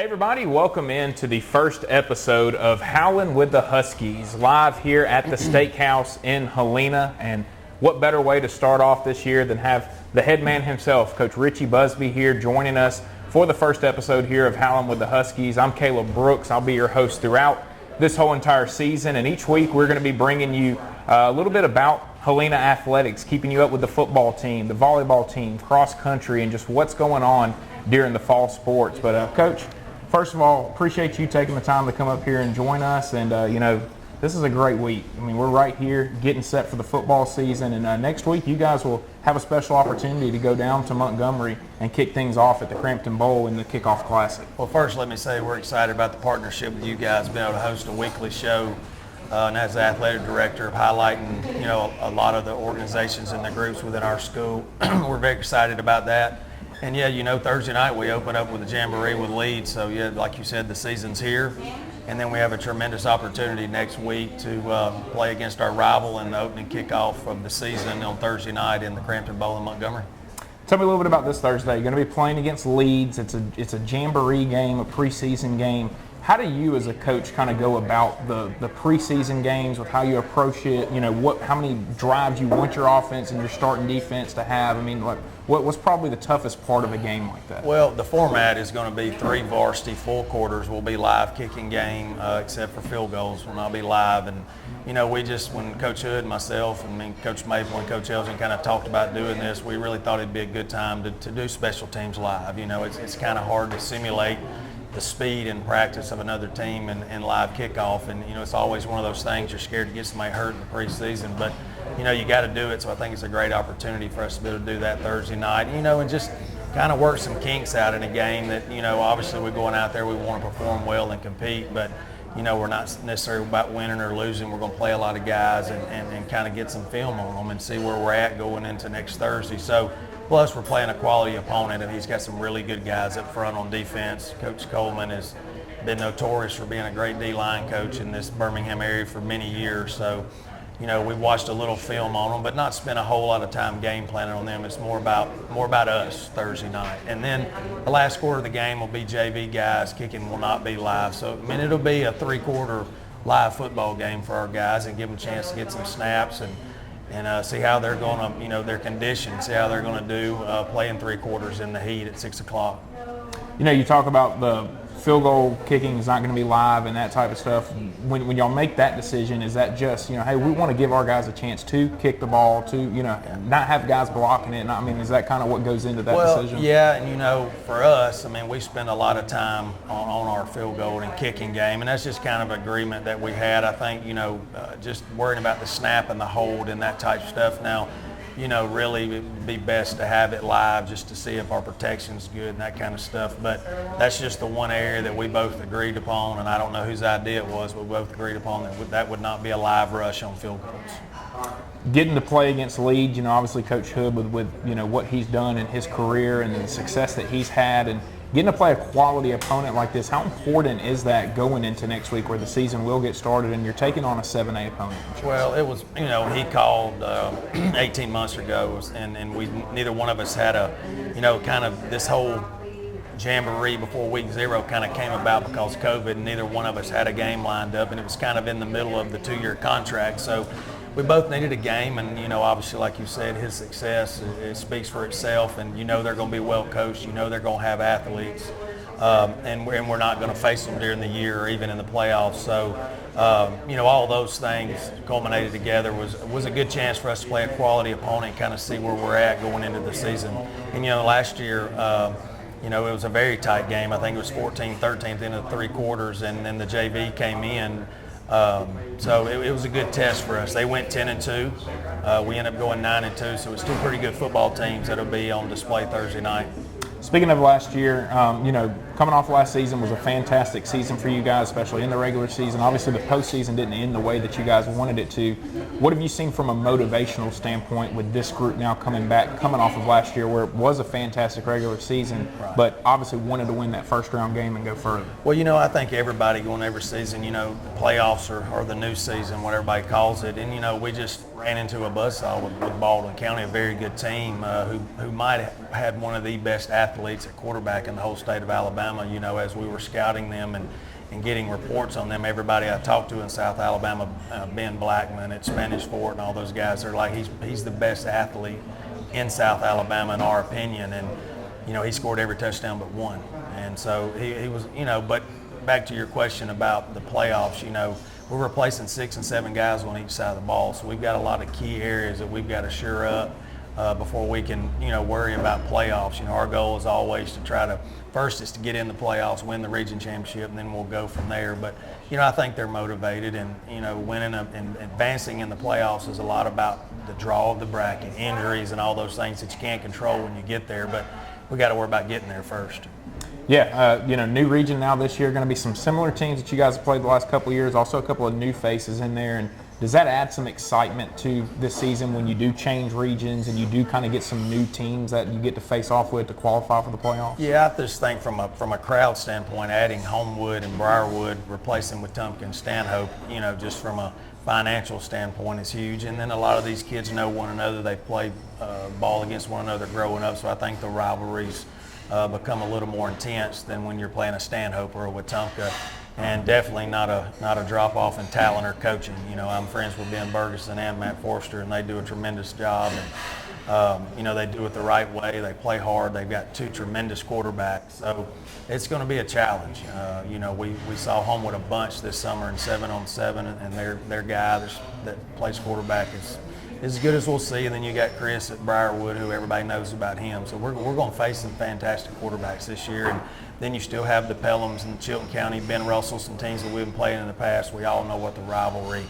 everybody, welcome in to the first episode of Howlin with the Huskies, live here at the Steakhouse in Helena. And what better way to start off this year than have the head man himself, Coach Richie Busby, here joining us for the first episode here of Howlin with the Huskies. I'm Caleb Brooks. I'll be your host throughout this whole entire season, and each week we're going to be bringing you a little bit about Helena athletics, keeping you up with the football team, the volleyball team, cross country, and just what's going on during the fall sports. But Coach, first of all, appreciate you taking the time to come up here and join us. And this is a great week. I mean, we're right here getting set for the football season, and next week you guys will have a special opportunity to go down to Montgomery and kick things off at the Crampton Bowl in the Kickoff Classic. Well, first let me say we're excited about the partnership with you guys, being able to host a weekly show, and as the athletic director, of highlighting a lot of the organizations and the groups within our school. We're very excited about that. And Thursday night we open up with a Jamboree with Leeds. So like you said, the season's here. And then we have a tremendous opportunity next week to play against our rival in the opening kickoff of the season on Thursday night in the Crampton Bowl in Montgomery. Tell me a little bit about this Thursday. You're going to be playing against Leeds. It's a Jamboree game, a preseason game. How do you as a coach kind of go about the preseason games with how you approach it? How many drives you want your offense and your starting defense to have? I mean, what's probably the toughest part of a game like that? Well, the format is going to be 3 varsity full quarters will be live kicking game, except for field goals when I'll be live. And when Coach Hood, myself, and Coach Maple and Coach Elgin kind of talked about doing this, we really thought it'd be a good time to do special teams live. It's kind of hard to simulate the speed and practice of another team and live kickoff, and it's always one of those things you're scared to get somebody hurt in the preseason, but you got to do it. So I think it's a great opportunity for us to be able to do that Thursday night, and just kind of work some kinks out in a game that obviously we're going out there, we want to perform well and compete, but we're not necessarily about winning or losing. We're going to play a lot of guys and kind of get some film on them and see where we're at going into next Thursday. So plus, we're playing a quality opponent, and he's got some really good guys up front on defense. Coach Coleman has been notorious for being a great D-line coach in this Birmingham area for many years. So, we've watched a little film on them, but not spent a whole lot of time game planning on them. It's more about us Thursday night. And then the last quarter of the game will be JV guys. Kicking will not be live. So, it'll be a 3-quarter live football game for our guys and give them a chance to get some snaps and see how they're going to, their condition, see how they're going to do playing 3 quarters in the heat at 6 o'clock. You talk about the field goal kicking is not going to be live and that type of stuff. When y'all make that decision, is that just, hey, we want to give our guys a chance to kick the ball, to, not have guys blocking it? Is that kind of what goes into that decision? Yeah, and for us, we spend a lot of time on our field goal and kicking game, and that's just kind of agreement that we had. I think, just worrying about the snap and the hold and that type of stuff now, really it'd be best to have it live just to see if our protection's good and that kind of stuff. But that's just the one area that we both agreed upon, and I don't know whose idea it was, but we both agreed upon that would not be a live rush on field goals. Getting to play against Leeds, obviously Coach Hood with what he's done in his career and the success that he's had, and getting to play a quality opponent like this, how important is that going into next week where the season will get started and you're taking on a 7A opponent? Well, it was, he called 18 months ago, and we neither one of us had kind of this whole Jamboree before week 0 kind of came about because of COVID, and neither one of us had a game lined up, and it was kind of in the middle of the 2-year contract. So we both needed a game, and obviously, like you said, his success it speaks for itself, and they're going to be well coached, they're going to have athletes, and we're not going to face them during the year or even in the playoffs. So all those things culminated together was a good chance for us to play a quality opponent, kind of see where we're at going into the season. And last year it was a very tight game. I think it was 14-13 at the end of the 3 quarters, and then the JV came in. So it was a good test for us. They went 10-2. We ended up going 9-2. So it's 2 pretty good football teams that'll be on display Thursday night. Speaking of last year, coming off last season was a fantastic season for you guys, especially in the regular season. Obviously, the postseason didn't end the way that you guys wanted it to. What have you seen from a motivational standpoint with this group now coming off of last year where it was a fantastic regular season, but obviously wanted to win that first-round game and go further? Well, I think everybody going every season, the playoffs or the new season, what everybody calls it, and, we just – ran into a buzzsaw with Baldwin County, a very good team who might have had one of the best athletes at quarterback in the whole state of Alabama. You know, as we were scouting them and getting reports on them, everybody I talked to in South Alabama, Ben Blackman at Spanish Fort and all those guys, they're like, he's the best athlete in South Alabama in our opinion. And, you know, he scored every touchdown but one. And so he was, you know, but back to your question about the playoffs, you know, we're replacing 6 and 7 guys on each side of the ball. So we've got a lot of key areas that we've got to shore up before we can, you know, worry about playoffs. You know, our goal is always to try to, first is to get in the playoffs, win the region championship, and then we'll go from there. But, you know, I think they're motivated, and, you know, winning and advancing in the playoffs is a lot about the draw of the bracket, injuries, and all those things that you can't control when you get there. But we got to worry about getting there first. Yeah, you know, new region now this year, going to be some similar teams that you guys have played the last couple of years, also a couple of new faces in there. And does that add some excitement to this season when you do change regions and you do kind of get some new teams that you get to face off with to qualify for the playoffs? Yeah, I just think from a crowd standpoint, adding Homewood and Briarwood, replacing with Tumpkin, Stanhope, you know, just from a financial standpoint is huge. And then a lot of these kids know one another. They've played ball against one another growing up, so I think the rivalries become a little more intense than when you're playing a Stanhope or a Wetumpka, and definitely not a drop off in talent or coaching. You know, I'm friends with Ben Bergeson and Matt Forster, and they do a tremendous job. And you know, they do it the right way. They play hard. They've got 2 tremendous quarterbacks, so it's going to be a challenge. You know, we saw Homewood a bunch this summer in 7-on-7, and their guy that plays quarterback is as good as we'll see. And then you got Chris at Briarwood, who everybody knows about him. So we're going to face some fantastic quarterbacks this year. And then you still have the Pelhams and Chilton County, Ben Russell, some teams that we've been playing in the past. We all know what the rivalry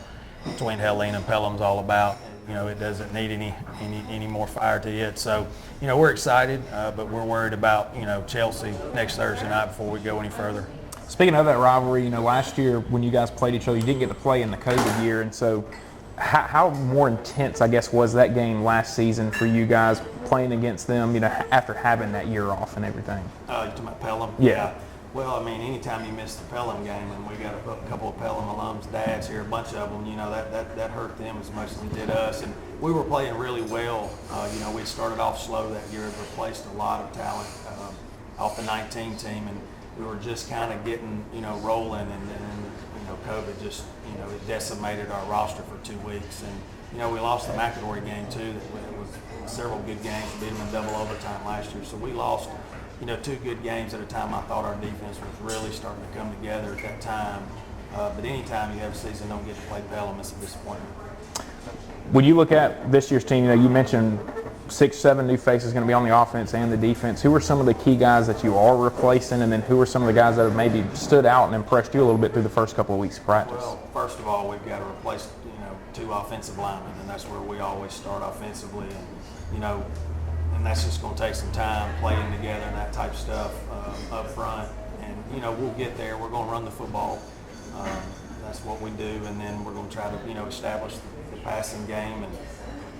between Helena and Pelham's all about. You know, it doesn't need any more fire to it. So, you know, we're excited, but we're worried about, you know, Chelsea next Thursday night before we go any further. Speaking of that rivalry, you know, last year when you guys played each other, you didn't get to play in the COVID year, and so how more intense, I guess, was that game last season for you guys playing against them, you know, after having that year off and everything? You talking about Pelham? Yeah. Well, I mean, anytime you miss the Pelham game, and we got a couple of Pelham alums' dads here, a bunch of them, you know, that hurt them as much as it did us. And we were playing really well. You know, we started off slow that year, replaced a lot of talent off the 19 team, and we were just kind of getting, you know, rolling, and then, you know, COVID just, you know, it decimated our roster for 2 weeks. And, you know, we lost the McAdory game too. It was several good games, beat them in double overtime last year. So we lost, you know, 2 good games at a time. I thought our defense was really starting to come together at that time. But anytime you have a season don't get to play Pelham, it's a disappointment. When you look at this year's team, you know, you mentioned 6, 7 new faces going to be on the offense and the defense. Who are some of the key guys that you are replacing, and then who are some of the guys that have maybe stood out and impressed you a little bit through the first couple of weeks of practice? Well, first of all, we've got to replace, you know, 2 offensive linemen, and that's where we always start offensively. And, you know, and that's just going to take some time playing together and that type of stuff up front. And, you know, we'll get there. We're going to run the football. That's what we do. And then we're going to try to, you know, establish the passing game. And,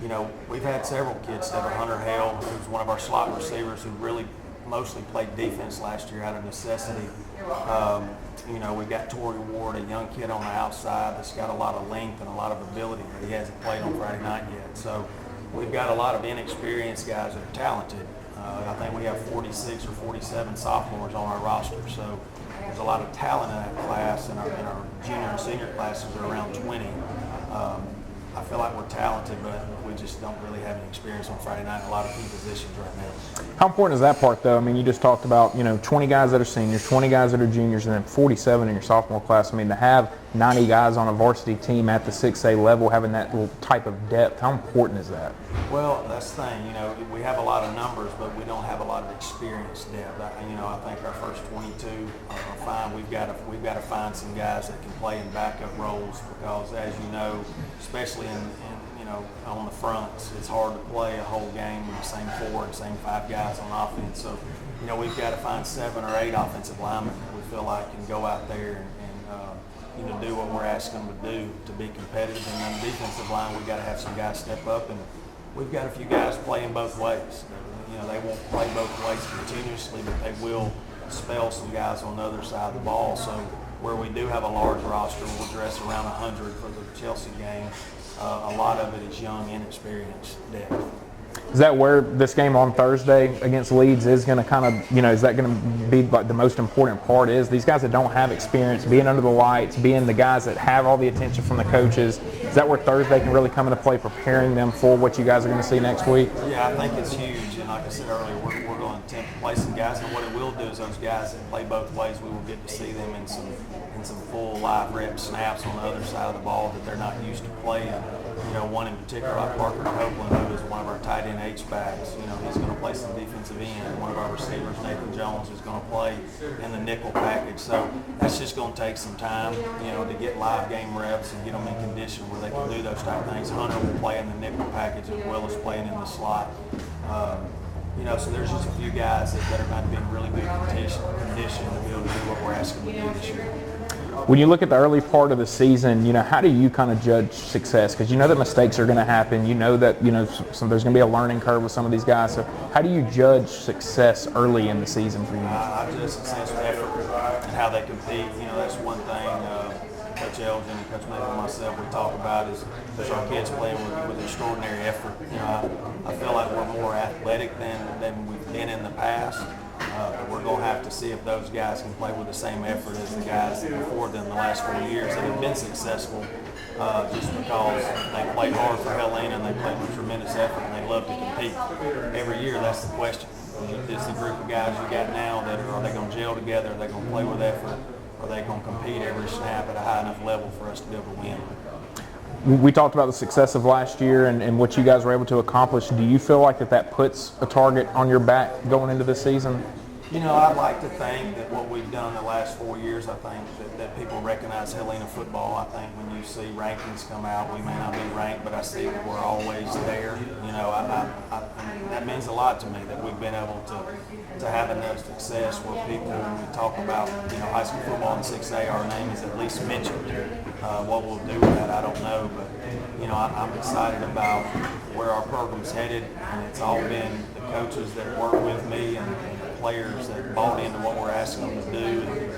you know, we've had several kids step up. Hunter Hale, who's one of our slot receivers, who really mostly played defense last year out of necessity. You know, we've got Torrey Ward, a young kid on the outside that's got a lot of length and a lot of ability, but he hasn't played on Friday night yet. So we've got a lot of inexperienced guys that are talented. I think we have 46 or 47 sophomores on our roster. So there's a lot of talent in that class, and our junior and senior classes are around 20. I feel like we're talented, but we just don't really have any experience on Friday night in a lot of key positions right now. How important is that part, though? I mean, you just talked about, you know, 20 guys that are seniors, 20 guys that are juniors, and then 47 in your sophomore class. I mean, to have 90 guys on a varsity team at the 6A level, having that type of depth, how important is that? Well, that's the thing. You know, we have a lot of numbers, but we don't have a lot of experience depth. You know, I think our first 22 are fine. We've got to find some guys that can play in backup roles, because, as you know, especially in you know, on the fronts, it's hard to play a whole game with the same 4 and same 5 guys on offense. So, you know, we've got to find 7 or 8 offensive linemen that we feel like can go out there and you know, do what we're asking them to do to be competitive. And on the defensive line, we've got to have some guys step up, and we've got a few guys playing both ways. You know, they won't play both ways continuously, but they will spell some guys on the other side of the ball. So, where we do have a large roster, we'll dress around 100 for the Chelsea game. A lot of it is young, inexperienced depth. Is that where this game on Thursday against Leeds is going to kind of, is that going to be like the most important part is these guys that don't have experience, being under the lights, being the guys that have all the attention from the coaches, is that where Thursday can really come into play, preparing them for what you guys are going to see next week? Yeah, I think it's huge. And like I said earlier, we're going to attempt to play some guys. And what it will do is those guys that play both ways, we will get to see them in some full live rep snaps on the other side of the ball that they're not used to playing. One in particular, like Parker Copeland, who is one of our tight end H-backs. He's going to play some defensive end. One of our receivers, Nathan Jones, is going to play in the nickel package. So that's just going to take some time, to get live game reps and get them in condition where they can do those type of things. Hunter will play in the nickel package as well as playing in the slot. So there's just a few guys that are going to be in really good condition to be able to do what we're asking them to do this year. When you look at the early part of the season, how do you kind of judge success? Because that mistakes are going to happen. That there's going to be a learning curve with some of these guys. So how do you judge success early in the season for you? I judge success with effort and how they compete. That's one thing Coach Elgin and Coach Mason and myself we talk about is our kids playing with extraordinary effort. I feel like we're more athletic than we've been in the past. But we're going to have to see if those guys can play with the same effort as the guys before them the last 4 years that have been successful just because they play hard for Helena and they play with tremendous effort and they love to compete. Every year, that's the question. Is the group of guys you got now are they going to gel together? Are they going to play with effort? Are they going to compete every snap at a high enough level for us to be able to win? We talked about the success of last year and what you guys were able to accomplish. Do you feel like that puts a target on your back going into this season? I'd like to think that what we've done the last 4 years, I think that people recognize Helena football. I think when you see rankings come out, we may not be ranked, but I see that we're always there. That means a lot to me that we've been able to have enough success where people, when we talk about high school football in 6A, our name is at least mentioned. What we'll do with that, I don't know, but I'm excited about where our program's headed, and it's all been the coaches that work with me and players that bought into what we're asking them to do. And,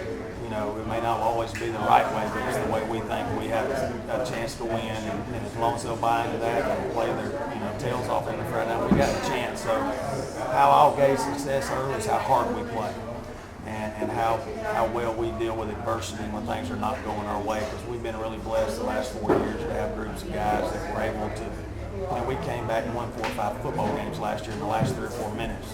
it may not always be the right way, but it's the way we think we have a chance to win. And as long as they'll buy into that and play their tails off in the front end, we got a chance. So how I'll gauge success early is how hard we play and how well we deal with adversity when things are not going our way. Because we've been really blessed the last 4 years to have groups of guys that were able to. We came back and won 4 or 5 football games last year in the last 3 or 4 minutes.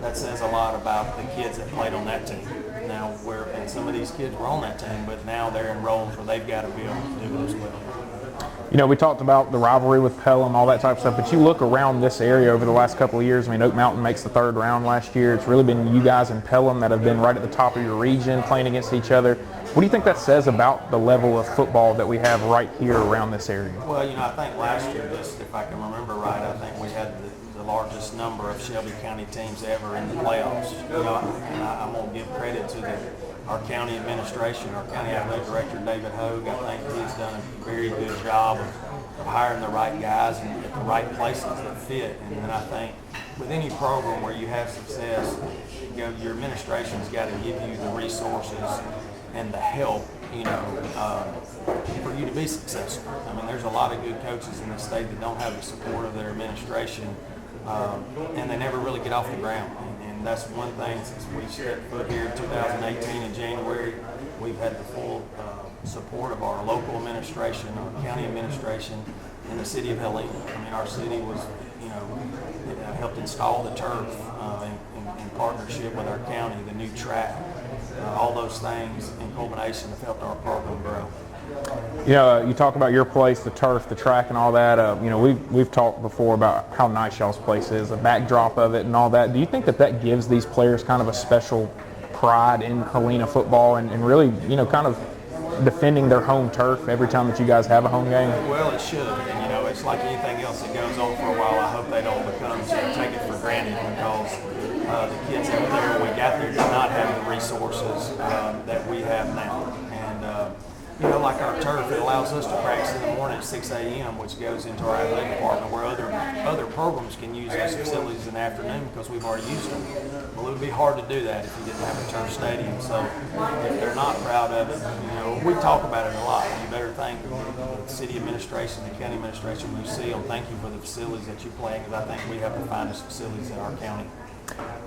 That says a lot about the kids that played on that team. Now, and some of these kids were on that team, but now they're in roles where they've got to be able to do it as well. We talked about the rivalry with Pelham, all that type of stuff, but you look around this area over the last couple of years. Oak Mountain makes the 3rd round last year. It's really been you guys and Pelham that have been right at the top of your region playing against each other. What do you think that says about the level of football that we have right here around this area? Well, I think last year, just if I can remember right, I think we had the largest number of Shelby County teams ever in the playoffs. And I'm going to give credit to our county administration, our county athletic director, David Hogue. I think he's done a very good job of hiring the right guys and at the right places that fit. And then I think with any program where you have success, your administration's got to give you the resources and the help, for you to be successful. There's a lot of good coaches in the state that don't have the support of their administration, and they never really get off the ground. And that's one thing since we set foot here in 2018 in January, we've had the full support of our local administration, our county administration, and the city of Helena. Our city was, helped install the turf in partnership with our county, the new track. All those things in culmination have helped our program grow. You talk about your place, the turf, the track, and all that. We've talked before about how nice y'all's place is, the backdrop of it, and all that. Do you think that gives these players kind of a special pride in Helena football and really, kind of defending their home turf every time that you guys have a home game? Well, it should. And, it's like anything else that goes on for a while. I hope they don't take it for granted because the kids out there we got there did not have the resources that we have now. And like our turf, it allows us to practice in the morning at 6 a.m., which goes into our athletic department, where other programs can use those facilities in the afternoon because we've already used them. Well, it would be hard to do that if you didn't have a turf stadium. So if they're not proud of it, we talk about it a lot. You better thank the city administration, the county administration, Lucille. Thank you for the facilities that you play in, because I think we have the finest facilities in our county.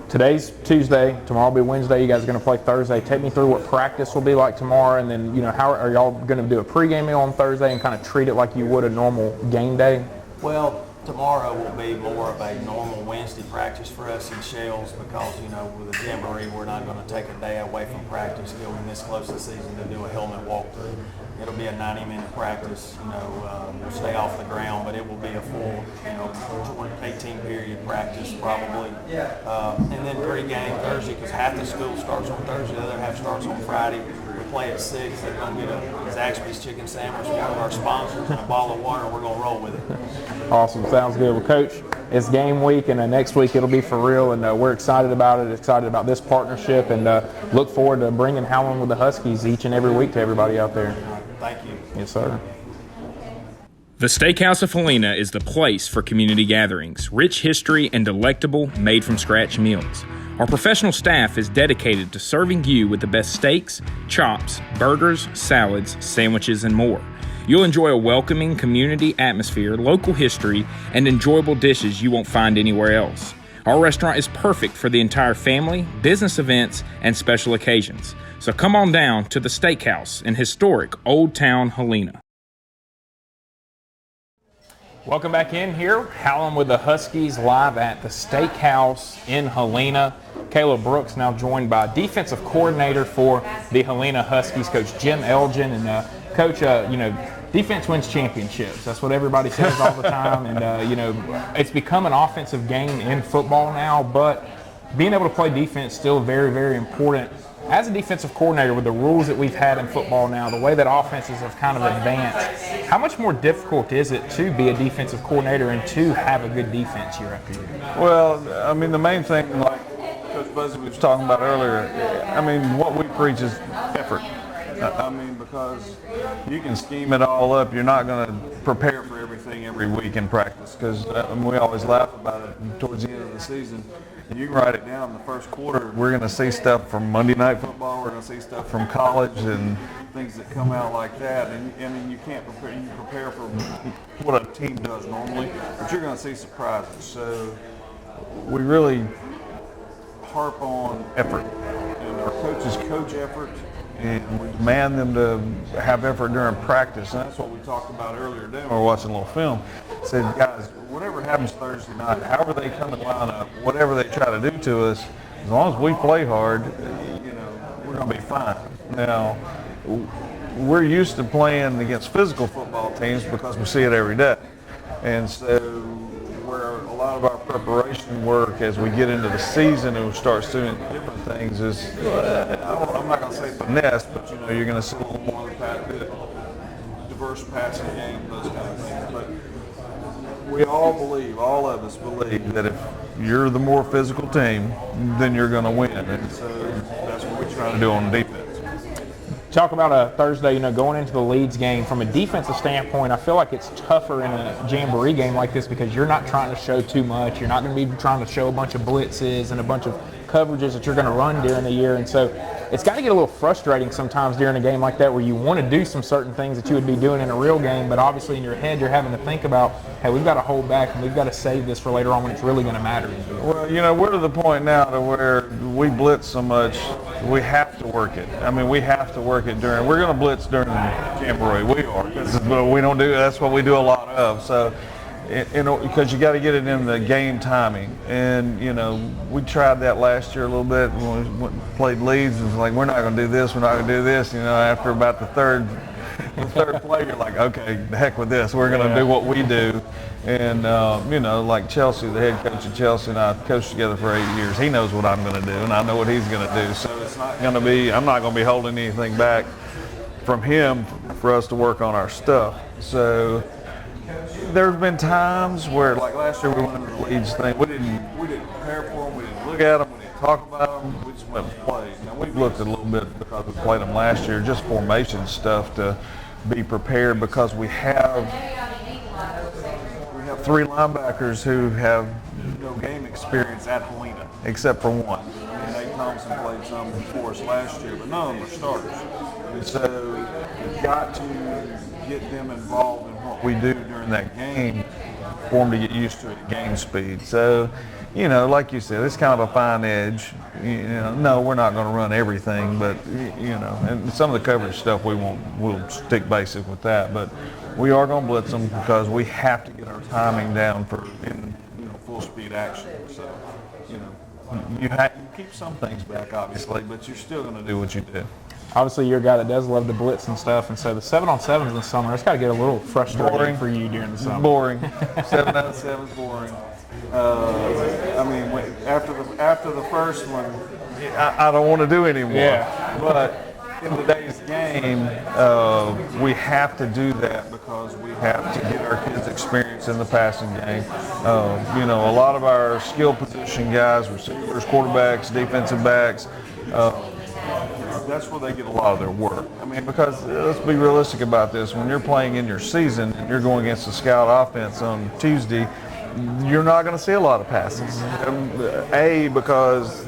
Today's Tuesday, tomorrow will be Wednesday. You guys are going to play Thursday. Take me through what practice will be like tomorrow, and then how are y'all going to do a pregame meal on Thursday and kind of treat it like you would a normal game day? Well, tomorrow will be more of a normal Wednesday practice for us in Shells, because with the Jamboree, we're not going to take a day away from practice going this close to the season to do a helmet walkthrough. It'll be a 90-minute practice. We'll stay off the ground, but it will be a full 18-period practice probably. And then pregame Thursday, because half the school starts on Thursday, the other half starts on Friday. We play at 6. They're going to get a Zaxby's chicken sandwich, one of our sponsors, and a bottle of water, and we're going to roll with it. Awesome. Sounds good. Well, Coach, it's game week, and next week it'll be for real, and we're excited about it, excited about this partnership, and look forward to bringing Howlin with the Huskies each and every week to everybody out there. Thank you. Yes, sir. The Steakhouse of Helena is the place for community gatherings, rich history, and delectable, made-from-scratch meals. Our professional staff is dedicated to serving you with the best steaks, chops, burgers, salads, sandwiches, and more. You'll enjoy a welcoming community atmosphere, local history, and enjoyable dishes you won't find anywhere else. Our restaurant is perfect for the entire family, business events, and special occasions. So come on down to the Steakhouse in historic Old Town Helena. Welcome back in here. Howlin with the Huskies live at the Steakhouse in Helena. Caleb Brooks now joined by defensive coordinator for the Helena Huskies, Coach Jim Elgin. And Coach, defense wins championships. That's what everybody says all the time. And, it's become an offensive game in football now, but being able to play defense is still very, very important. As a defensive coordinator, with the rules that we've had in football now, the way that offenses have kind of advanced, how much more difficult is it to be a defensive coordinator and to have a good defense year after year? Well, the main thing, like Coach Buzzy was talking about earlier, what we preach is effort. Because you can scheme it all up. You're not going to prepare for everything every week in practice, because we always laugh about it towards the end of the season. And you can write it down in the first quarter. We're going to see stuff from Monday Night Football. We're going to see stuff from college and things that come out like that. And you can't prepare. You prepare for what a team does normally, but you're going to see surprises. So we really harp on effort, and our coaches coach effort, and we demand them to have effort during practice. And that's what we talked about earlier today when we were watching a little film. I said, guys, whatever happens Thursday night, however they come and line up, whatever they try to do to us, as long as we play hard, we're going to be fine. Now, we're used to playing against physical football teams because we see it every day. And so where a lot of our preparation work as we get into the season and we start doing different things is, I'm not going to say finesse, but you're going to see a little more of the diverse passing game, those kind of things. But we all of us believe that if you're the more physical team, then you're going to win. And so that's what we try to do on defense. Talk about a Thursday, going into the Leeds game. From a defensive standpoint, I feel like it's tougher in a Jamboree game like this because you're not trying to show too much. You're not going to be trying to show a bunch of blitzes and a bunch of coverages that you're going to run during the year. And so it's got to get a little frustrating sometimes during a game like that where you want to do some certain things that you would be doing in a real game, but obviously in your head you're having to think about, hey, we've got to hold back and we've got to save this for later on when it's really going to matter. Well, we're to the point now to where we blitz so much, we have to work it. We have to work it we're going to blitz during the Jamboree. We are, because we don't do, that's what we do a lot of. So, because you got to get it in the game timing. And, we tried that last year a little bit when we played Leeds. It was like, we're not going to do this, we're not going to do this. After about the third play, you're like, okay, the heck with this. We're going to do what we do. And, like Chelsea, the head coach of Chelsea and I coached together for 8 years. He knows what I'm going to do, and I know what he's going to do. So it's not going to be, I'm not going to be holding anything back from him for us to work on our stuff. So there's been times where, like last year, we went into the Leeds thing. We didn't prepare for them. We didn't look at them. We didn't talk about them, we just went and played. Now, we've looked at a little bit because we played them last year, just formation stuff to be prepared because we have 3 linebackers who have no game experience at Helena, except for one. I mean, Nate Thompson played some for us last year, but none of them are starters. And so we've got to get them involved in what we do during that game for them to get used to it at game speed. So, you know, like you said, it's kind of a fine edge. You know, no, we're not going to run everything, but, you know, and some of the coverage stuff we'll stick basic with that. But we are going to blitz them because we have to get our timing down for full speed action. So, you know, you keep some things back, obviously, but you're still going to do what you do. Obviously, you're a guy that does love to blitz and stuff, and so the 7-on-7s in the summer, it's got to get a little frustrating for you during the summer. Boring. 7-on-7 is boring. I mean, after the first one, I don't want to do anymore. Yeah. But in today's game, we have to do that because we have to get our kids experience in the passing game. You know, a lot of our skill position guys, receivers, quarterbacks, defensive backs, that's where they get a lot of their work. I mean, because let's be realistic about this. When you're playing in your season and you're going against the scout offense on Tuesday, you're not going to see a lot of passes. Because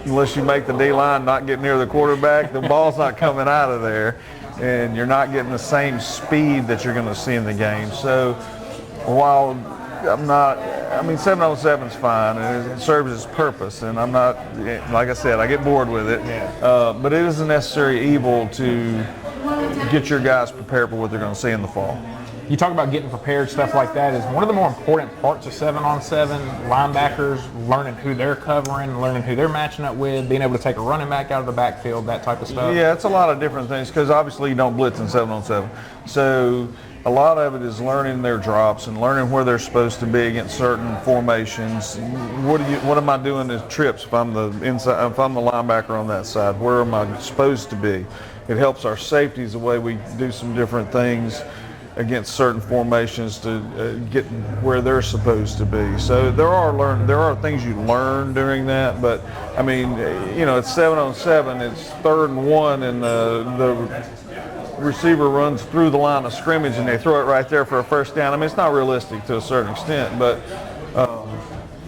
unless you make the D-line not get near the quarterback, the ball's not coming out of there, and you're not getting the same speed that you're going to see in the game. So while 7-on-7 is fine, and it serves its purpose, and I'm not, like I said, I get bored with it, but it is a necessary evil to get your guys prepared for what they're going to see in the fall. You talk about getting prepared, stuff like that. Is one of the more important parts of 7-on-7 linebackers learning who they're covering, learning who they're matching up with, being able to take a running back out of the backfield, that type of stuff? Yeah, it's a lot of different things because obviously you don't blitz in 7-on-7. So a lot of it is learning their drops and learning where they're supposed to be against certain formations. What am I doing as trips if I'm the linebacker on that side? Where am I supposed to be? It helps our safeties the way we do some different things against certain formations to get where they're supposed to be. So there are things you learn during that, but I mean, you know, it's 7-on-7, it's 3rd and 1, and the receiver runs through the line of scrimmage and they throw it right there for a first down. I mean, it's not realistic to a certain extent, but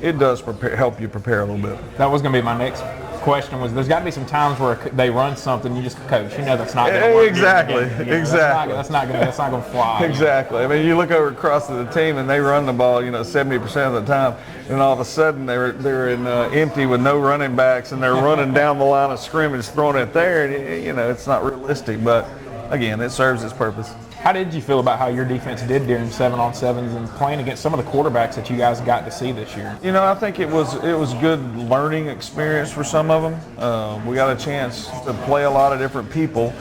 it does help you prepare a little bit. That was going to be my next question. There's got to be some times where they run something, you just coach, you know that's not going to work. Exactly. That's not going to fly. Exactly. I mean, you look over across to the team and they run the ball, 70% of the time, and all of a sudden they're in empty with no running backs and they're running down the line of scrimmage, throwing it there, and it's not realistic. But again, it serves its purpose. How did you feel about how your defense did during 7-on-7s and playing against some of the quarterbacks that you guys got to see this year? I think it was good learning experience for some of them. We got a chance to play a lot of different people,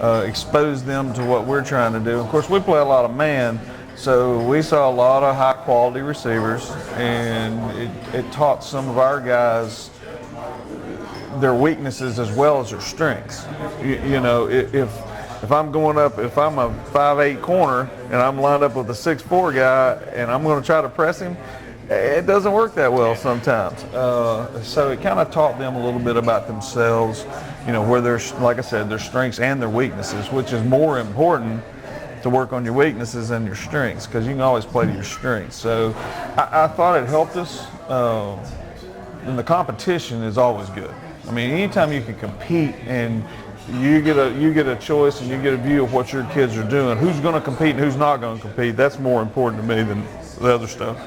expose them to what we're trying to do. Of course, we play a lot of man, so we saw a lot of high-quality receivers, and it taught some of our guys their weaknesses as well as their strengths. If I'm going up, if I'm a 5'8" corner and I'm lined up with a 6'4" guy and I'm going to try to press him, it doesn't work that well sometimes. So it kind of taught them a little bit about themselves, where like I said, their strengths and their weaknesses, which is more important to work on your weaknesses than your strengths, because you can always play to your strengths. So I thought it helped us. And the competition is always good. I mean, anytime you can compete and you get a choice and you get a view of what your kids are doing, who's going to compete and who's not going to compete, that's more important to me than the other stuff.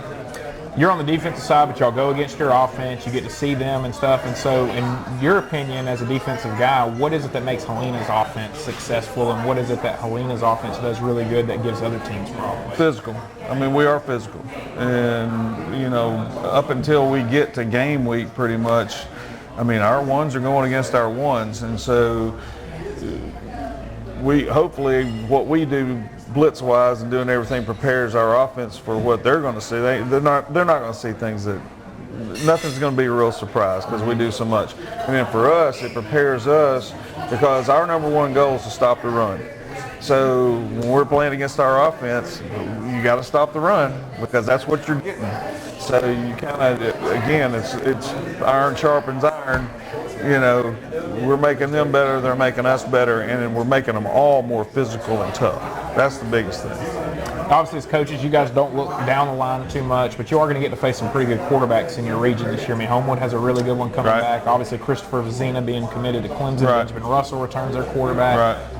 You're on the defensive side, but y'all go against your offense. You get to see them and stuff. And so in your opinion as a defensive guy, what is it that makes Helena's offense successful, and what is it that Helena's offense does really good that gives other teams problems? Physical. I mean, we are physical. And, up until we get to game week pretty much, our ones are going against our ones, and so hopefully what we do blitz-wise and doing everything prepares our offense for what they're going to see. They're not going to see things that nothing's going to be a real surprise because we do so much. And then for us, it prepares us because our number one goal is to stop the run. So when we're playing against our offense, you got to stop the run because that's what you're getting. So you kind of, again, it's iron sharpens iron. You know, we're making them better, they're making us better, and then we're making them all more physical and tough. That's the biggest thing. Obviously, as coaches, you guys don't look down the line too much, but you are going to get to face some pretty good quarterbacks in your region this year. I mean, Homewood has a really good one coming back. Obviously, Christopher Vizina being committed to Clemson. Benjamin Russell returns their quarterback.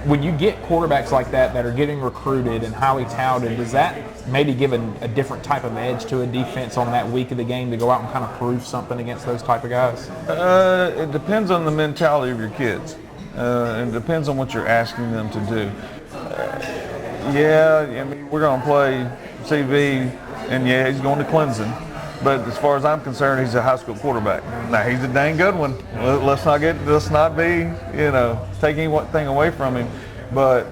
When you get quarterbacks like that are getting recruited and highly touted, does that maybe give a different type of edge to a defense on that week of the game to go out and kind of prove something against those type of guys? It depends on the mentality of your kids. It depends on what you're asking them to do. I mean, we're going to play CV, and he's going to Clemson. But as far as I'm concerned, he's a high school quarterback. Now, he's a dang good one. Let's not be, taking anything away from him. But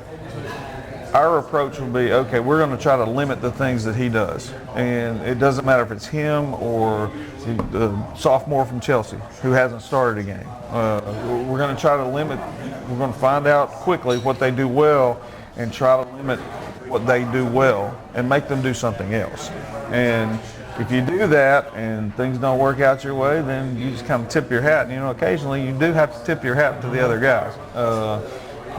our approach will be, okay, we're going to try to limit the things that he does. And it doesn't matter if it's him or the sophomore from Chelsea who hasn't started a game. We're going to try to limit, we're going to find out quickly what they do well and try to limit what they do well and make them do something else. And if you do that and things don't work out your way, then you just kind of tip your hat. And, occasionally you do have to tip your hat to the other guys.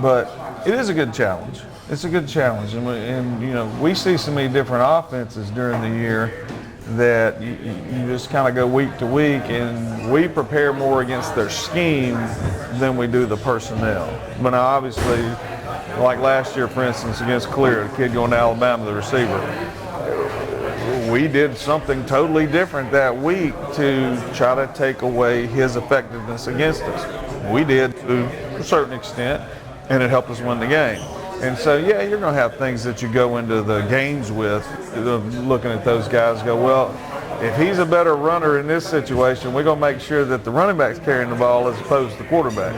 But it is a good challenge. It's a good challenge. And we see so many different offenses during the year that you just kind of go week to week, and we prepare more against their scheme than we do the personnel. But now, obviously, like last year, for instance, against Clear, the kid going to Alabama, the receiver, we did something totally different that week to try to take away his effectiveness against us. We did to a certain extent, and it helped us win the game. And so, you're going to have things that you go into the games with, looking at those guys, go, well, if he's a better runner in this situation, we're going to make sure that the running back's carrying the ball as opposed to the quarterback.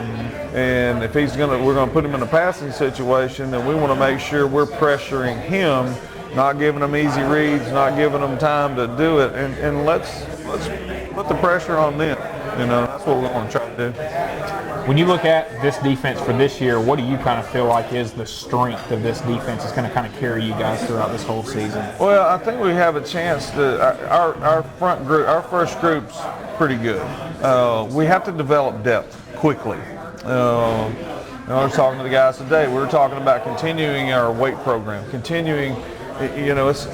And if we're going to put him in a passing situation, then we want to make sure we're pressuring him, not giving them easy reads, not giving them time to do it, and let's put the pressure on them. That's what we want to try to do. When you look at this defense for this year, what do you kind of feel like is the strength of this defense that's going to kind of carry you guys throughout this whole season? Well, I think we have a chance to. Our front group, our first group's pretty good. We have to develop depth quickly. I was talking to the guys today. We were talking about continuing our weight program, continuing. It's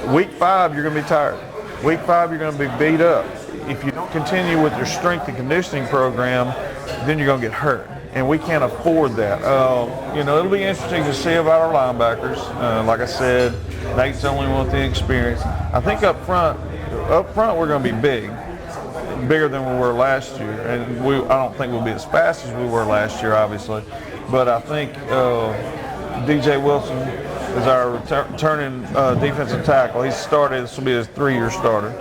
week 5, you're going to be tired. Week 5, you're going to be beat up. If you don't continue with your strength and conditioning program, then you're going to get hurt. And we can't afford that. It'll be interesting to see about our linebackers. Like I said, Nate's the only one with the experience. I think up front, we're going to be bigger than we were last year. And I don't think we'll be as fast as we were last year, obviously. But I think DJ Wilson is our returning defensive tackle. He started, this will be his 3-year starter.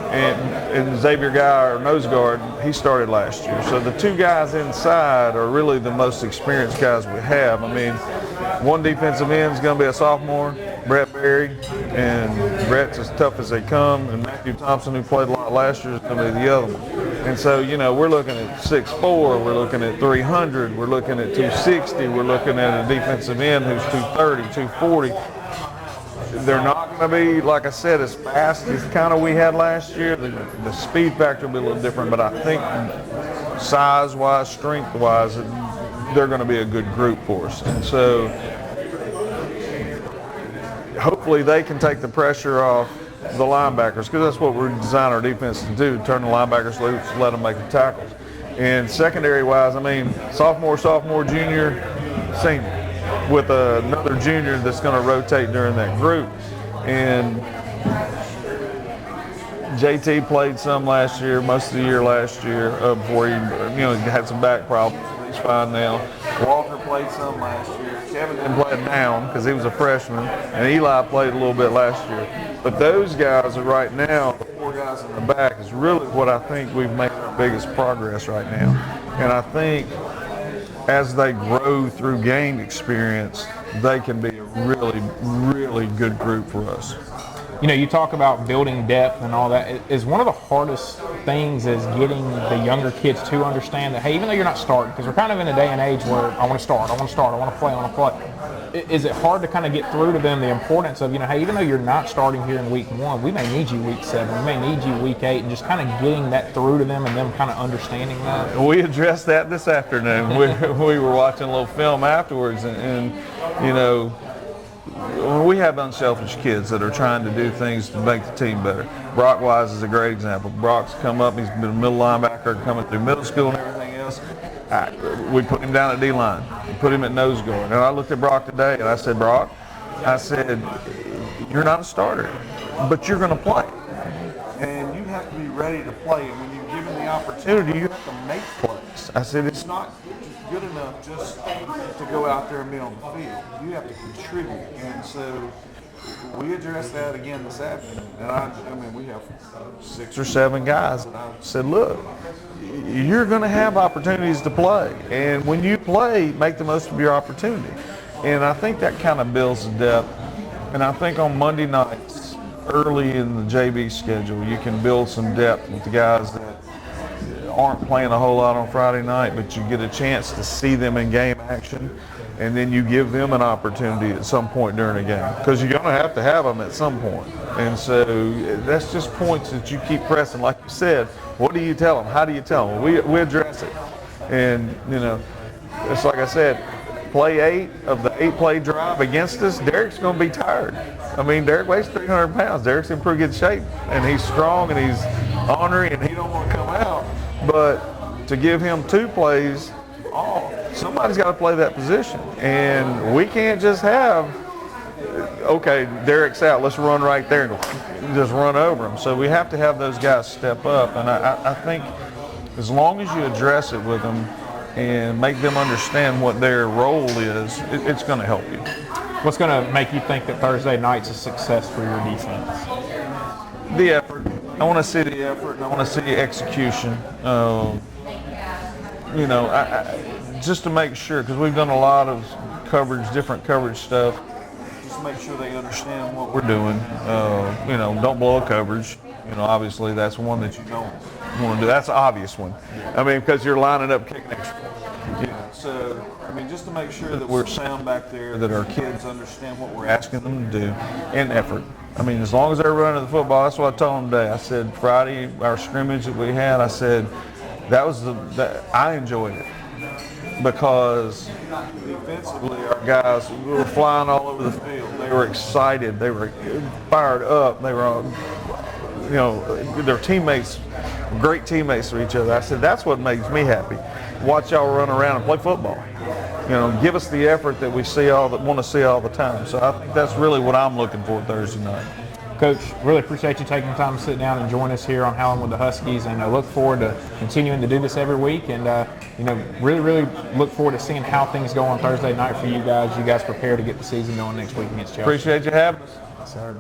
And Xavier Guy, our nose guard, he started last year. So the 2 guys inside are really the most experienced guys we have. I mean, one defensive end is going to be a sophomore, Brett Berry, and Brett's as tough as they come. And Matthew Thompson, who played a lot last year, is going to be the other one. And so, we're looking at 6'4", we're looking at 300, we're looking at 260, we're looking at a defensive end who's 230, 240. They're not going to be, like I said, as fast as kind of we had last year. The speed factor will be a little different, but I think size-wise, strength-wise, they're going to be a good group for us. And so hopefully they can take the pressure off the linebackers, because that's what we design our defense to do, turn the linebackers loose, let them make the tackles. And secondary-wise, I mean, sophomore, junior, senior, with another junior that's going to rotate during that group. And JT played some last year, most of the year last year, before he had some back problems. He's fine now. Walker played some last year. Kevin didn't play down because he was a freshman, and Eli played a little bit last year. But those guys are right now, the 4 guys in the back, is really what I think we've made our biggest progress right now. And I think as they grow through game experience, they can be a really, really good group for us. you talk about building depth and all that. Is one of the hardest things is getting the younger kids to understand that, hey, even though you're not starting, because we're kind of in a day and age where I want to start, I want to play. Is it hard to kind of get through to them the importance of, hey, even though you're not starting here in week 1, we may need you week 7, we may need you week 8, and just kind of getting that through to them and them kind of understanding that? We addressed that this afternoon. We were watching a little film afterwards, and we have unselfish kids that are trying to do things to make the team better. Brock Wise is a great example. Brock's come up, he's been a middle linebacker coming through middle school and everything else. We put him down at D-line. We put him at nose guard. And I looked at Brock today and I said, Brock, you're not a starter, but you're going to play. And you have to be ready to play. And when you're given the opportunity, you have to make plays. I said, it's not good enough just to go out there and be on the field. You have to contribute. And so we addressed that again this afternoon. And we have 6 or 7 guys. And I said, look, you're going to have opportunities to play. And when you play, make the most of your opportunity. And I think that kind of builds the depth. And I think on Monday nights, early in the JV schedule, you can build some depth with the guys that aren't playing a whole lot on Friday night, but you get a chance to see them in game action. And then you give them an opportunity at some point during a game, because you're going to have them at some point. And so that's just points that you keep pressing. Like you said, what do you tell them? How do you tell them? We address it. And, it's like I said, play 8 of the 8-play drive against us, Derek's going to be tired. I mean, Derek weighs 300 pounds. Derek's in pretty good shape, and he's strong, and he's ornery, and he don't want to come out. But to give him 2 plays off, somebody's got to play that position. And we can't just have, okay, Derek's out, let's run right there and just run over him. So we have to have those guys step up. And I think as long as you address it with them and make them understand what their role is, it's going to help you. What's going to make you think that Thursday night's a success for your defense? The effort. I want to see the effort, and I want to see execution. Just to make sure, because we've done a lot of coverage, different coverage stuff, just make sure they understand what we're doing. Don't blow a coverage. Obviously that's one that you don't want to do. That's an obvious one. I mean, because you're lining up kicking extra. So, just to make sure that we're sound back there, that our kids understand what we're asking them to do, and effort. As long as they're running the football, that's what I told them today. I said Friday, our scrimmage that we had, I said I enjoyed it. Because defensively, our guys were flying all over the field. They were excited. They were fired up. They were, their teammates, great teammates for each other. I said, that's what makes me happy. Watch y'all run around and play football. Give us the effort that we want to see all the time. So I think that's really what I'm looking for Thursday night. Coach, really appreciate you taking the time to sit down and join us here on Howlin with the Huskies, and I look forward to continuing to do this every week, and really look forward to seeing how things go on Thursday night for you guys. You guys prepare to get the season going next week against Chelsea. Appreciate you having us. Yes, sir.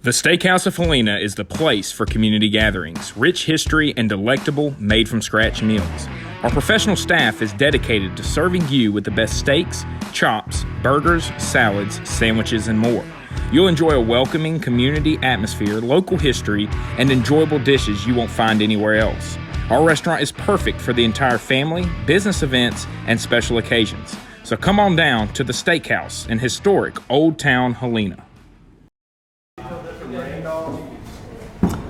The Steakhouse of Helena is the place for community gatherings, rich history, and delectable, made-from-scratch meals. Our professional staff is dedicated to serving you with the best steaks, chops, burgers, salads, sandwiches, and more. You'll enjoy a welcoming community atmosphere, local history, and enjoyable dishes you won't find anywhere else. Our restaurant is perfect for the entire family, business events, and special occasions. So come on down to the Steakhouse in historic Old Town Helena.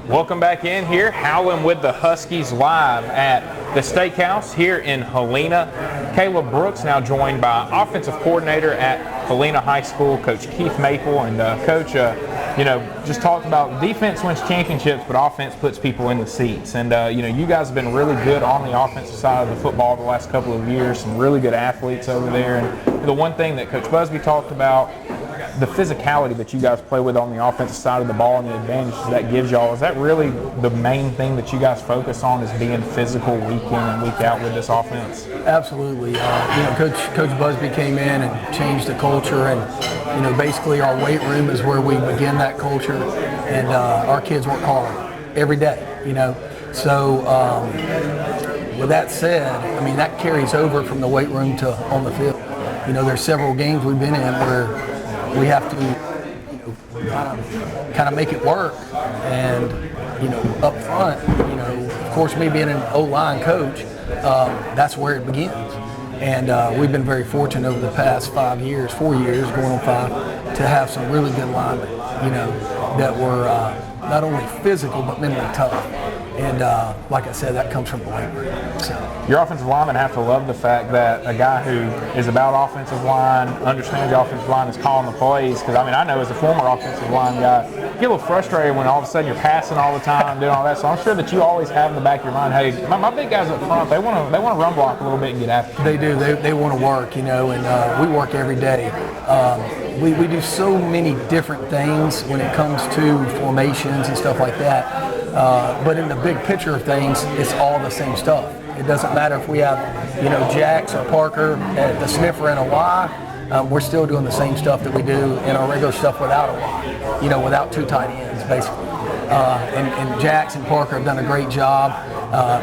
Welcome back in here, Howlin with the Huskies live at the Steakhouse here in Helena. Caleb Brooks now joined by offensive coordinator at Helena High School, Coach Keith Maple. And Coach, just talked about defense wins championships, but offense puts people in the seats. And, you guys have been really good on the offensive side of the football the last couple of years, some really good athletes over there. And the one thing that Coach Busby talked about, the physicality that you guys play with on the offensive side of the ball and the advantages that gives y'all, is that really the main thing that you guys focus on, is being physical week in and week out with this offense? Absolutely. Coach Busby came in and changed the culture, and basically our weight room is where we begin that culture, and our kids work hard every day. So with that said, that carries over from the weight room to on the field. there's several games we've been in where we have to, kind of make it work. And, up front, of course, me being an O-line coach, that's where it begins. And we've been very fortunate over the past 4 years, going on 5, to have some really good linemen, that were not only physical but mentally tough. And like I said, that comes from the weight room. So. Your offensive linemen have to love the fact that a guy who is about offensive line, understands the offensive line, is calling the plays. Because, I know as a former offensive line guy, you get a little frustrated when all of a sudden you're passing all the time, doing all that. So I'm sure that you always have in the back of your mind, hey, my big guys up front, they want to run block a little bit and get after it. They do. They want to work, and we work every day. We do so many different things when it comes to formations and stuff like that. But in the big picture of things, it's all the same stuff. It doesn't matter if we have, Jax or Parker at the sniffer and a Y. We're still doing the same stuff that we do in our regular stuff without a Y, without 2 tight ends, basically. And Jax and Parker have done a great job.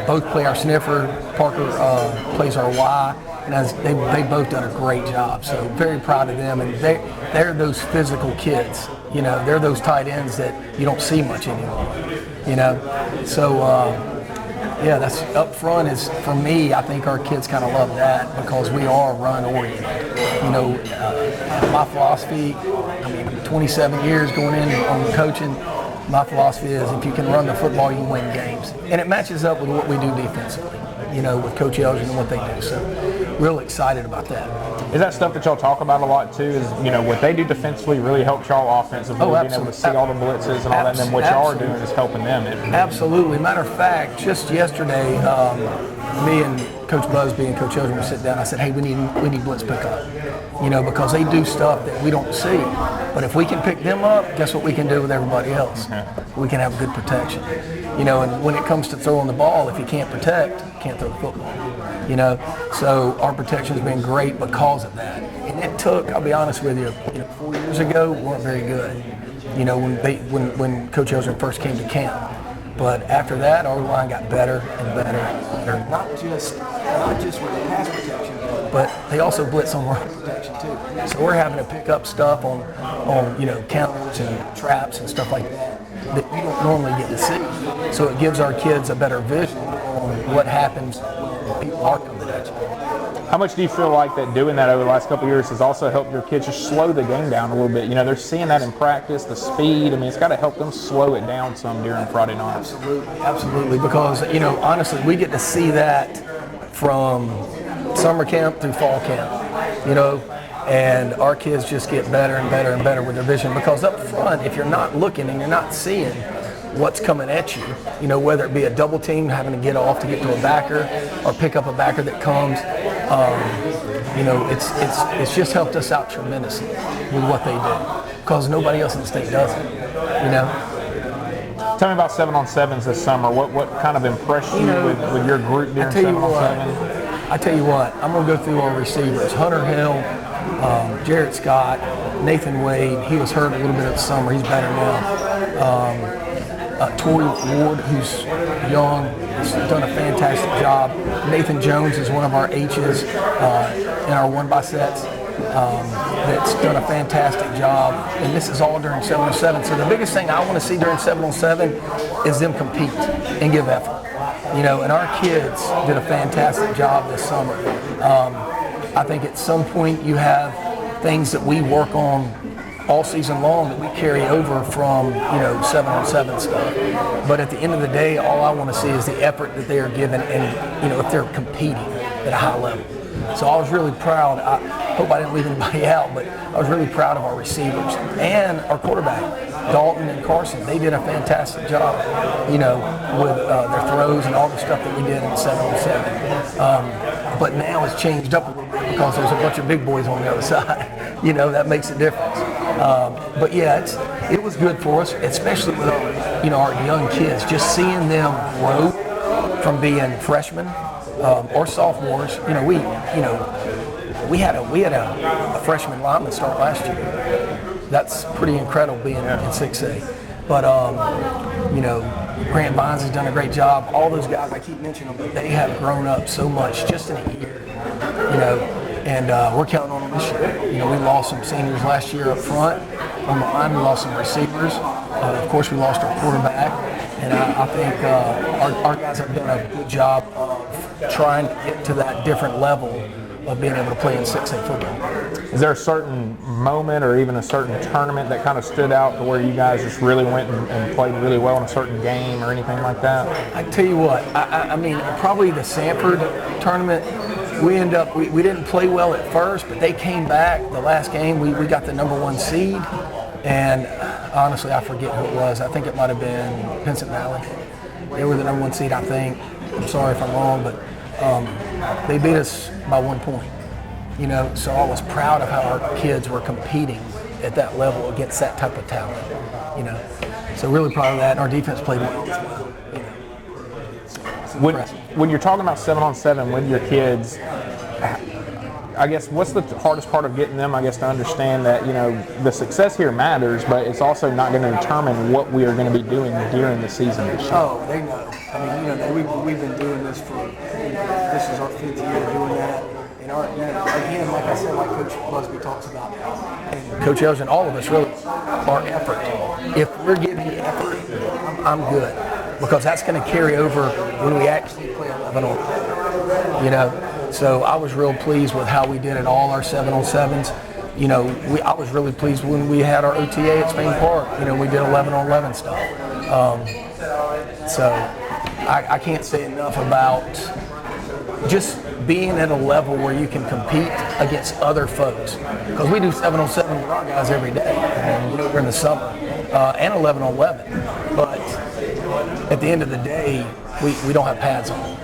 Both play our sniffer. Parker plays our Y. And they've both done a great job. So very proud of them. And they're those physical kids. They're those tight ends that you don't see much anymore. So that's up front is, for me, I think our kids kind of love that because we are run oriented. My philosophy, 27 years going in on coaching, my philosophy is if you can run the football, you win games. And it matches up with what we do defensively, with Coach Elgin and what they do. So real excited about that. Is that stuff that y'all talk about a lot too? Is what they do defensively really helps y'all offensively, being able to see all the blitzes and all that, and then what y'all are doing is helping them. Absolutely. Matter of fact, just yesterday, me and Coach Busby and Coach Elgin were sitting down. I said, hey, we need blitz pickup, because they do stuff that we don't see. But if we can pick them up, guess what we can do with everybody else? We can have good protection. And when it comes to throwing the ball, if you can't protect, you can't throw the football. So our protection's been great because of that. And it took, I'll be honest with you, 4 years ago, we weren't very good. When Coach Elgin first came to camp. But after that, our line got better and better. Not just with the pass protection, but they also blitz on run protection too. So we're having to pick up stuff on counters and traps and stuff like that you don't normally get to see. So it gives our kids a better vision on what happens when people are coming at you. How much do you feel like that doing that over the last couple of years has also helped your kids just slow the game down a little bit? They're seeing that in practice, the speed. It's got to help them slow it down some during Friday night. Absolutely. Because, honestly, we get to see that from summer camp through fall camp, and our kids just get better and better and better with their vision. Because up front, if you're not looking and you're not seeing what's coming at you, whether it be a double team having to get off to get to a backer or pick up a backer that comes, it's just helped us out tremendously with what they do because nobody else in the state does it, Tell me about 7-on-7s this summer. What kind of impressed you with your group during 7-on-7? I tell you what, I'm going to go through our receivers. Hunter Hill, Jarrett Scott, Nathan Wade. He was hurt a little bit of the summer. He's better now. Tory Ward, who's young, has done a fantastic job. Nathan Jones is one of our H's in our 1x sets that's done a fantastic job. And this is all during 7-on-7. So the biggest thing I want to see during 7-on-7 is them compete and give effort. And our kids did a fantastic job this summer. I think at some point you have things that we work on all season long that we carry over from 7-on-7 stuff. But at the end of the day, all I want to see is the effort that they are giving, and if they're competing at a high level. So I was really proud. I hope I didn't leave anybody out, but I was really proud of our receivers and our quarterback, Dalton and Carson. They did a fantastic job, with their throws and all the stuff that we did in 7-on-7. But now it's changed up a little bit because there's a bunch of big boys on the other side. That makes a difference. But yeah, it was good for us, especially with our young kids, just seeing them grow from being freshmen or sophomores. We had a freshman lineman start last year. That's pretty incredible being in 6A. But Grant Vines has done a great job. All those guys I keep mentioning them, they have grown up so much just in a year. and we're counting on them this year. You know, we lost some seniors last year up front. On the line, we lost some receivers. Of course, we lost our quarterback, and I think our guys have done a good job of trying to get to that different level of being able to play in 6A football. Is there a certain moment or even a certain tournament that kind of stood out to where you guys just really went and played really well in a certain game or anything like that? I tell you what, I mean, probably the Sanford tournament, we didn't play well at first, but they came back the last game. We got the #1 seed, and honestly, I forget who it was. I think it might have been Vincent Valley. They were the #1 seed, I think. I'm sorry if I'm wrong, but they beat us by 1 point. You know, so I was proud of how our kids were competing at that level against that type of talent. You know, so really proud of that. And our defense played well as well. You know, when you're talking about 7-on-7 with your kids, I guess what's the hardest part of getting them, I guess, to understand that, you know, the success here matters, but it's also not going to determine what we are going to be doing during the season this year? Oh, they know. I mean, you know, we've been doing this for, this is our 5th year doing that. And again, like I said, like Coach Busby talks about, and Coach Elgin, all of us really, our effort. If we're giving effort, I'm good, because that's going to carry over when we actually play 11-on. You know, so I was real pleased with how we did at all our 7-on-7s. You know, I was really pleased when we had our OTA at Spain Park. You know, we did 11-on-11 stuff. So I can't say enough about just being at a level where you can compete against other folks. Because we do 7-on-7 with our guys every day, you know, during the summer, and 11-on-11. But at the end of the day, we don't have pads on.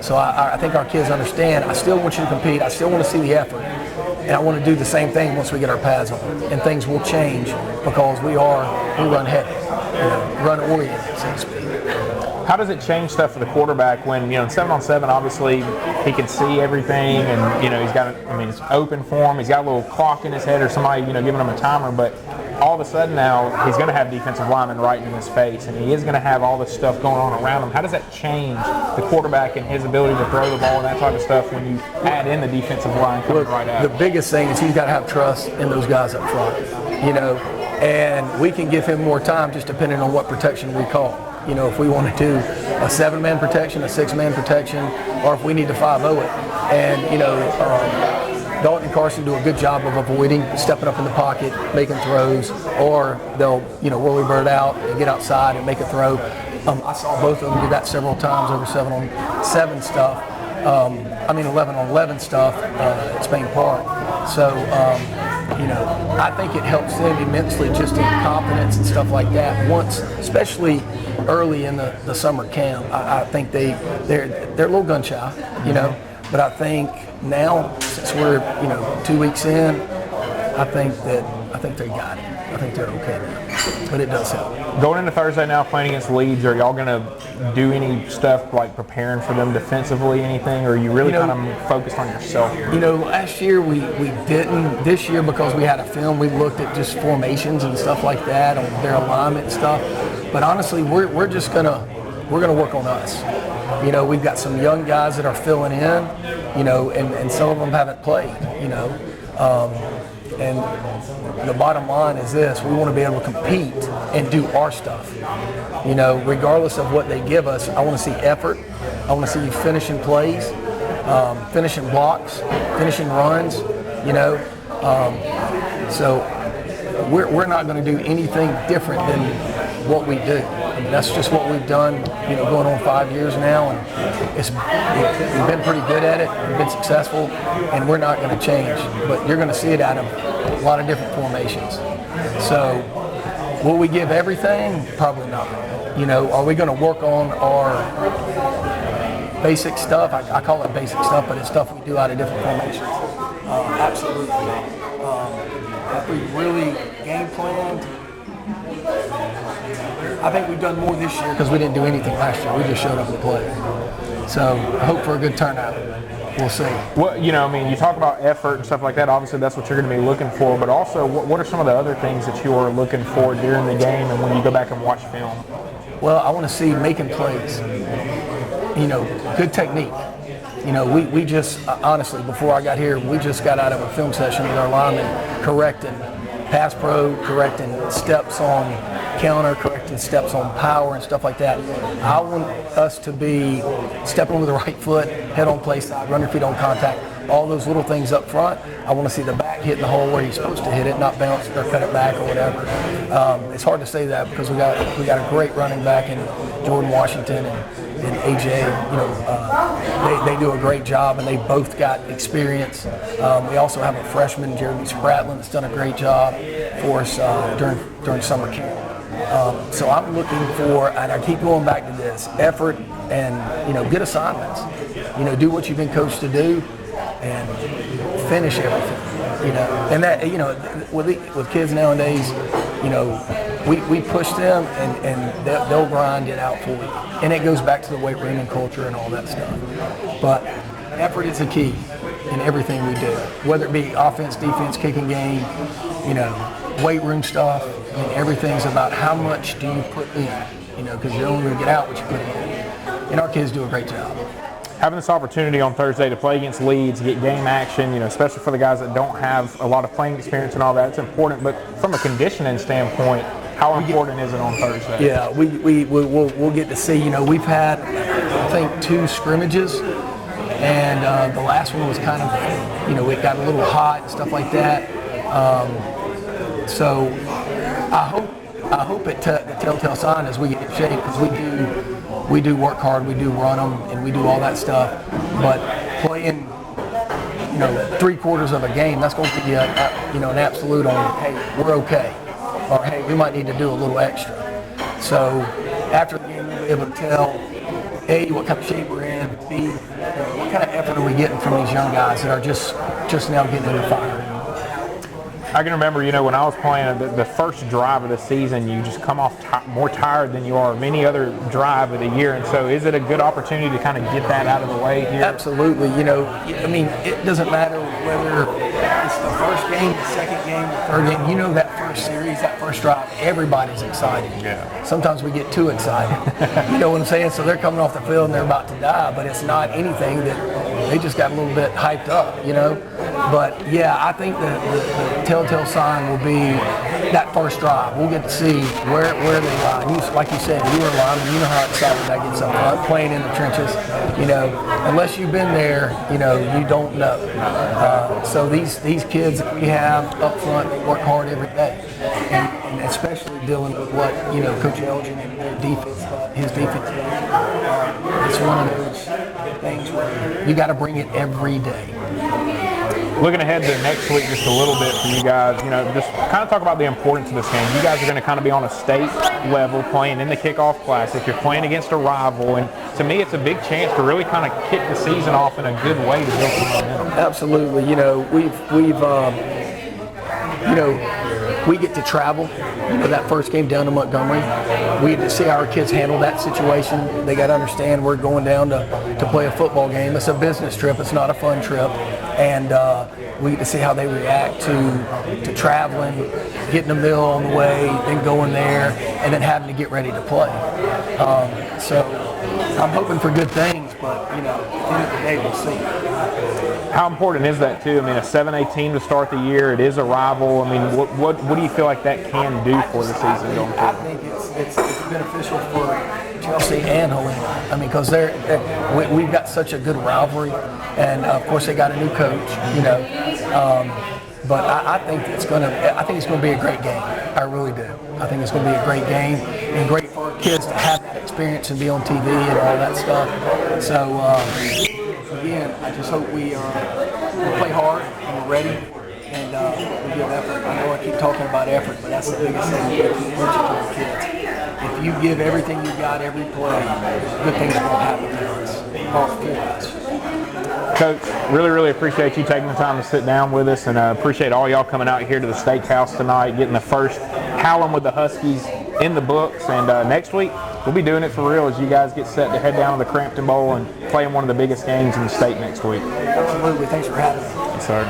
So I think our kids understand, I still want you to compete, I still want to see the effort, and I want to do the same thing once we get our pads on. And things will change because we run heavy, you know, run oriented, so to speak. How does it change stuff for the quarterback when, you know, in 7-on-7, obviously he can see everything and, you know, he's got, it's open for him. He's got a little clock in his head or somebody, you know, giving him a timer, but all of a sudden now he's going to have defensive linemen right in his face and he is going to have all this stuff going on around him. How does that change the quarterback and his ability to throw the ball and that type of stuff when you add in the defensive line coming right at him? The biggest thing is he's got to have trust in those guys up front, you know, and we can give him more time just depending on what protection we call. You know, if we want to do a 7-man protection, a 6-man protection, or if we need to 5-0 it. And, you know, Dalton and Carson do a good job of avoiding, stepping up in the pocket, making throws, or they'll, you know, whirly bird out and get outside and make a throw. I saw both of them do that several times over 7-on-7 stuff. 11-on-11 stuff at Spain Park. So, you know, I think it helps them immensely just in confidence and stuff like that. Once, especially early in the summer camp, I think they're a little gun shy, you know. But I think now, since we're, you know, 2 weeks in, I think they got it. I think they're okay now. But it does help. Going into Thursday now, playing against Leeds, are y'all going to do any stuff like preparing for them defensively, anything, or are you really kind of focused on yourself? You know, last year we didn't. This year, because we had a film, we looked at just formations and stuff like that, on their alignment and stuff. But honestly, we're just gonna work on us. You know, we've got some young guys that are filling in, you know, and some of them haven't played, you know. And the bottom line is this: we want to be able to compete and do our stuff. You know, regardless of what they give us, I want to see effort. I want to see you finishing plays, finishing blocks, finishing runs. You know, so we're not going to do anything different than what we do. I mean, that's just what we've done, you know, going on 5 years now, and we've been pretty good at it. We've been successful, and we're not going to change. But you're going to see it out of a lot of different formations. So, will we give everything? Probably not. You know, are we going to work on our basic stuff? I call it basic stuff, but it's stuff we do out of different formations. Absolutely. If we really game planned, I think we've done more this year because we didn't do anything last year. We just showed up and played. So I hope for a good turnout. We'll see. Well, you know, I mean, you talk about effort and stuff like that. Obviously, that's what you're going to be looking for. But also, what are some of the other things that you are looking for during the game and when you go back and watch film? Well, I want to see making plays. You know, good technique. You know, we just, honestly, before I got here, we just got out of a film session with our linemen correcting pass pro, correcting steps on counter, correcting steps on power and stuff like that. I want us to be stepping with the right foot, head on play side, run your feet on contact, all those little things up front. I want to see the back hitting the hole where he's supposed to hit it, not bounce or cut it back or whatever. It's hard to say that because we got a great running back in Jordan Washington and AJ. You know, they do a great job, and they both got experience. We also have a freshman, Jeremy Spratlin, that's done a great job for us during summer camp. So I'm looking for, and I keep going back to this, effort and, you know, good assignments. You know, do what you've been coached to do and finish everything. You know, and that, you know, with kids nowadays, you know, we push them and they'll grind it out for you. And it goes back to the weight room and culture and all that stuff. But effort is the key in everything we do, whether it be offense, defense, kicking game, you know, weight room stuff. I mean, everything's about how much do you put in, you know, because you're only going to get out what you put in. And our kids do a great job. Having this opportunity on Thursday to play against Leeds, get game action, you know, especially for the guys that don't have a lot of playing experience and all that, it's important. But from a conditioning standpoint, how important is it on Thursday? Yeah, we'll get to see. You know, we've had, I think, 2 scrimmages, and the last one was kind of, you know, it got a little hot and stuff like that. So I hope the telltale sign is we get in shape, because we do work hard, we do run them, and we do all that stuff. But playing, you know, 3/4 of a game, that's going to be an absolute on, hey, we're okay, or hey, we might need to do a little extra. So after the game, we'll be able to tell A, what kind of shape we're in, B, what kind of effort are we getting from these young guys that are just now getting in the fire. I can remember, you know, when I was playing the first drive of the season, you just come off more tired than you are of any other drive of the year. And so is it a good opportunity to kind of get that out of the way here? Absolutely. You know, I mean, it doesn't matter whether it's the first game, the second game, the third game. You know, that first series, that first drive, everybody's excited. Yeah. Sometimes we get too excited. You know what I'm saying? So they're coming off the field and they're about to die, but it's not anything that they just got a little bit hyped up, you know? But yeah, I think the telltale sign will be that first drive. We'll get to see where they lie. And like you said, you were a lineman, you know how excited that gets up front, playing in the trenches. You know, unless you've been there, you know, you don't know. So these kids that we have up front, they work hard every day, and especially dealing with what, you know, Coach Elgin and their defense, his defense. It's one of those things where you got to bring it every day. Looking ahead to next week just a little bit for you guys, you know, just kind of talk about the importance of this game. You guys are going to kind of be on a state level playing in the kickoff classic. You're playing against a rival, and to me it's a big chance to really kind of kick the season off in a good way to build some momentum. Absolutely. You know, we get to travel, you know, that first game down to Montgomery. We get to see how our kids handle that situation. They got to understand we're going down to play a football game. It's a business trip. It's not a fun trip. And we get to see how they react to traveling, getting a meal on the way, then going there, and then having to get ready to play. So I'm hoping for good things, but, you know, at the end of the day, we'll see. How important is that too? I mean, a 7A team to start the year. It is a rival. I mean, what do you feel like that can do for the season going forward? I think it's beneficial for Chelsea and Helena. I mean, because we've got such a good rivalry, and of course they got a new coach. You know, but I think it's going to be a great game. I really do. I think it's going to be a great game and great for kids to have that experience and be on TV and all that stuff. So. Again, I just hope we play hard and we're ready and we give effort. I know I keep talking about effort, but that's the biggest thing. You keep pushing to the kids. If you give everything you got every play, good things are going to happen to us, all for us. Coach, really appreciate you taking the time to sit down with us, and appreciate all y'all coming out here to the Steakhouse tonight, getting the first Howlin with the Huskies in the books. And next week, we'll be doing it for real as you guys get set to head down to the Crampton Bowl and playing one of the biggest games in the state next week. Absolutely. Thanks for having me. Yes, sir.